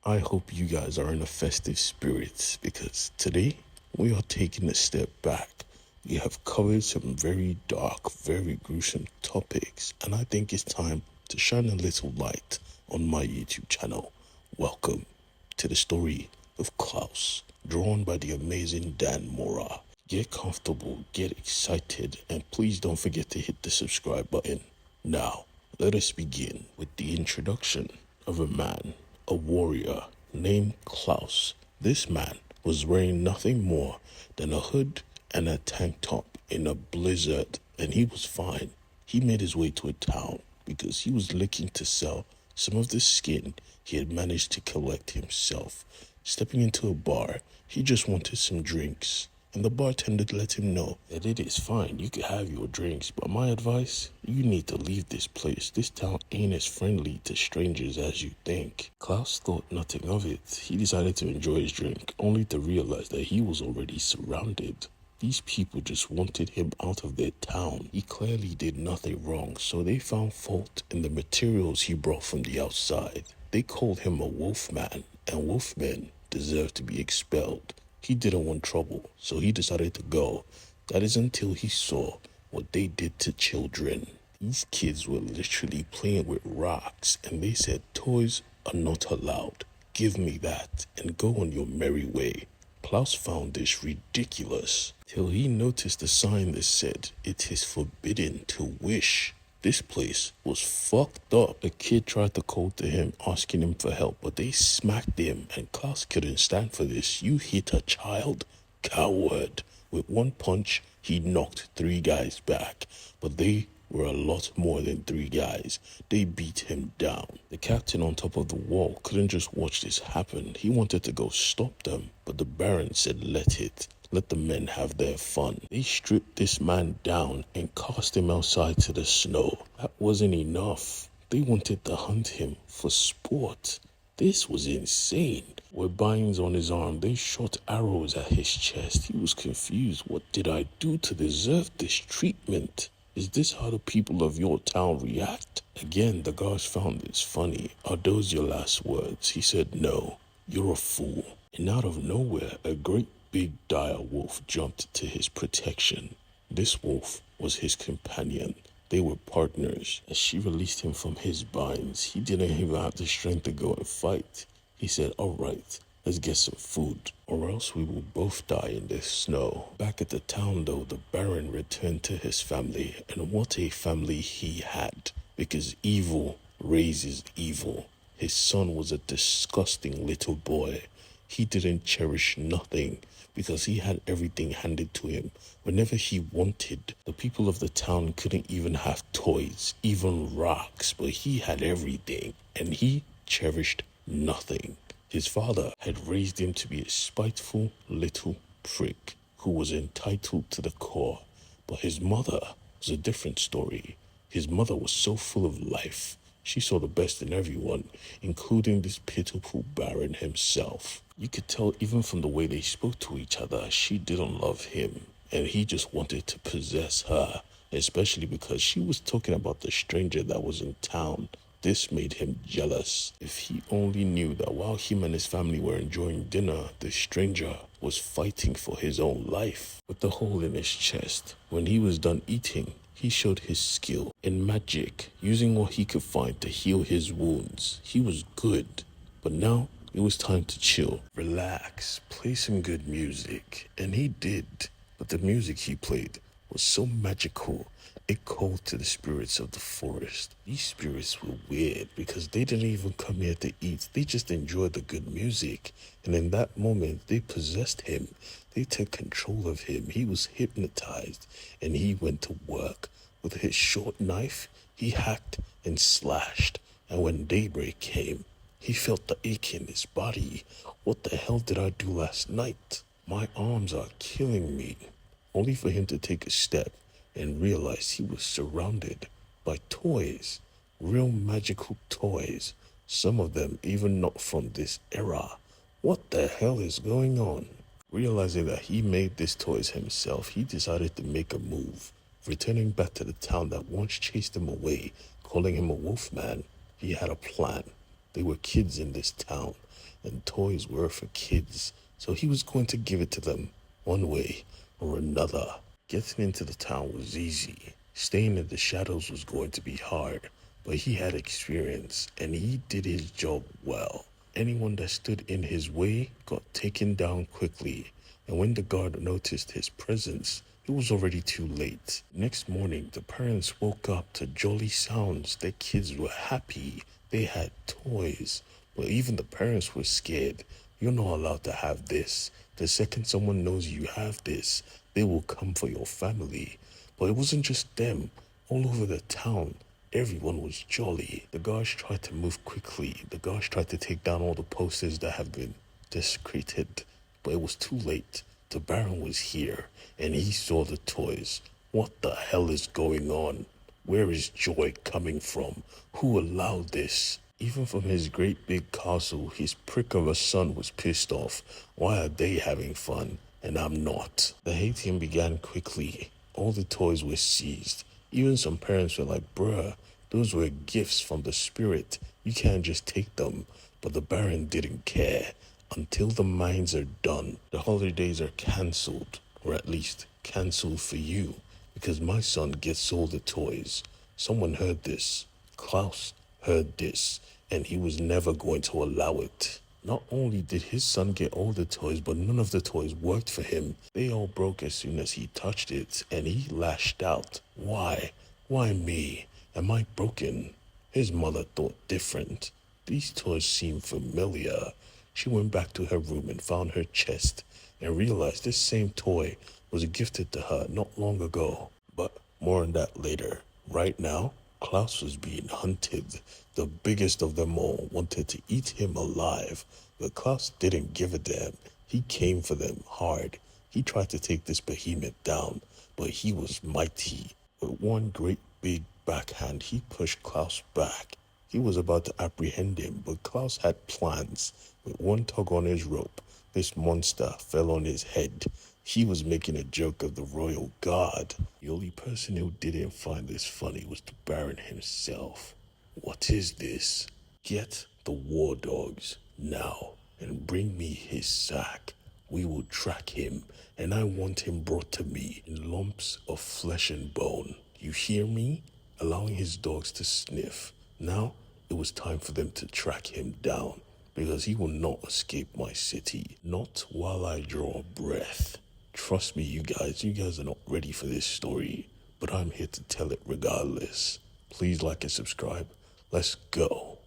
I hope you guys are in the festive spirits because today we are taking a step back. We have covered some very dark, very gruesome topics, and I think it's time to shine a little light on my YouTube channel. Welcome to the story of Klaus, drawn by the amazing Mora. Get comfortable, get excited, and please don't forget to hit the subscribe button. Now, let us begin with the introduction of a man, a warrior named Klaus. This man was wearing nothing more than a hood and a tank top in a blizzard, and he was fine. He made his way to a town because he was looking to sell some of the skin he had managed to collect himself. Stepping into a bar, he just wanted some drinks, and the bartender let him know that it is fine, you can have your drinks, but my advice, you need to leave this place. This town ain't as friendly to strangers as you think. Klaus thought nothing of it. He decided to enjoy his drink, only to realize that he was already surrounded. These people just wanted him out of their town. He clearly did nothing wrong, so they found fault in the materials he brought from the outside. They called him a wolfman, and wolfmen deserve to be expelled. He didn't want trouble, so he decided to go. That is until he saw what they did to children. These kids were literally playing with rocks, and they said, "Toys are not allowed. Give me that and go on your merry way." Klaus found this ridiculous till he noticed a sign that said, "It is forbidden to wish." This place was fucked up. A kid tried to call to him, asking him for help, but they smacked him, and Klaus couldn't stand for this. "You hit a child? Coward." With one punch, he knocked 3 guys back, but they were a lot more than 3 guys. They beat him down. The captain on top of the wall couldn't just watch this happen. He wanted to go stop them, but the Baron said, Let the men have their fun." They stripped this man down and cast him outside to the snow. That wasn't enough. They wanted to hunt him for sport. This was insane. With binds on his arm, they shot arrows at his chest. He was confused. What did I do to deserve this treatment? Is this how the people of your town react? Again, the guards found this funny. "Are those your last words?" He said, "No, you're a fool." And out of nowhere, a great big dire wolf jumped to his protection. This wolf was his companion. They were partners. As she released him from his binds, he didn't even have the strength to go and fight. He said, "All right, let's get some food, or else we will both die in this snow." Back at the town though, the Baron returned to his family, and what a family he had, because evil raises evil. His son was a disgusting little boy. He didn't cherish nothing because he had everything handed to him whenever he wanted. The people of the town couldn't even have toys, even rocks, but he had everything, and he cherished nothing. His father had raised him to be a spiteful little prick who was entitled to the core, but his mother was a different story. His mother was so full of life. She saw the best in everyone, including this pitiful Baron himself. You could tell even from the way they spoke to each other, she didn't love him, and he just wanted to possess her, especially because she was talking about the stranger that was in town. This made him jealous. If he only knew that while him and his family were enjoying dinner, the stranger was fighting for his own life. With the hole in his chest, when he was done eating, he showed his skill in magic, using what he could find to heal his wounds. He was good, but now it was time to chill, relax, play some good music, and he did. But the music he played was so magical, it called to the spirits of the forest. These spirits were weird because they didn't even come here to eat. They just enjoyed the good music, and in that moment, they possessed him. They took control of him. He was hypnotized, and he went to work. With his short knife, he hacked and slashed, and when daybreak came, he felt the ache in his body. What the hell did I do last night? My arms are killing me. Only for him to take a step and realize he was surrounded by toys, real magical toys, some of them even not from this era. What the hell is going on? Realizing that he made these toys himself, he decided to make a move. Returning back to the town that once chased him away, calling him a wolfman, he had a plan. There were kids in this town, and toys were for kids, so he was going to give it to them one way or another. Getting into the town was easy. Staying in the shadows was going to be hard, but he had experience and he did his job well. Anyone that stood in his way got taken down quickly, and when the guard noticed his presence, it was already too late. Next morning, the parents woke up to jolly sounds. Their kids were happy. They had toys. But even the parents were scared. You're not allowed to have this. The second someone knows you have this, they will come for your family. But it wasn't just them. All over the town, everyone was jolly. The guards tried to move quickly. The guards tried to take down all the posters that have been desecrated. But it was too late. The Baron was here, and he saw the toys. What the hell is going on? Where is joy coming from? Who allowed this? Even from his great big castle, his prick of a son was pissed off. Why are they having fun, and I'm not? The hating began quickly. All the toys were seized. Even some parents were like, bruh, those were gifts from the spirit. You can't just take them. But the Baron didn't care. Until the mines are done, the holidays are cancelled, or at least cancelled for you, because my son gets all the toys. Someone heard this. Klaus heard this, and he was never going to allow it. Not only did his son get all the toys, but none of the toys worked for him. They all broke as soon as he touched it, and he lashed out. Why? Why me? Am I broken? His mother thought different. These toys seemed familiar. She went back to her room and found her chest and realized this same toy was gifted to her not long ago. But more on that later. Right now, Klaus was being hunted. The biggest of them all wanted to eat him alive, but Klaus didn't give a damn. He came for them hard. He tried to take this behemoth down, but he was mighty. With one great big backhand, he pushed Klaus back. He was about to apprehend him, but Klaus had plans. With one tug on his rope, this monster fell on his head. He was making a joke of the royal guard. The only person who didn't find this funny was the Baron himself. What is this? Get the war dogs now and bring me his sack. We will track him, and I want him brought to me in lumps of flesh and bone. You hear me? Allowing his dogs to sniff. Now, it was time for them to track him down, because he will not escape my city. Not while I draw a breath. Trust me, you guys are not ready for this story, but I'm here to tell it regardless. Please like and subscribe. Let's go.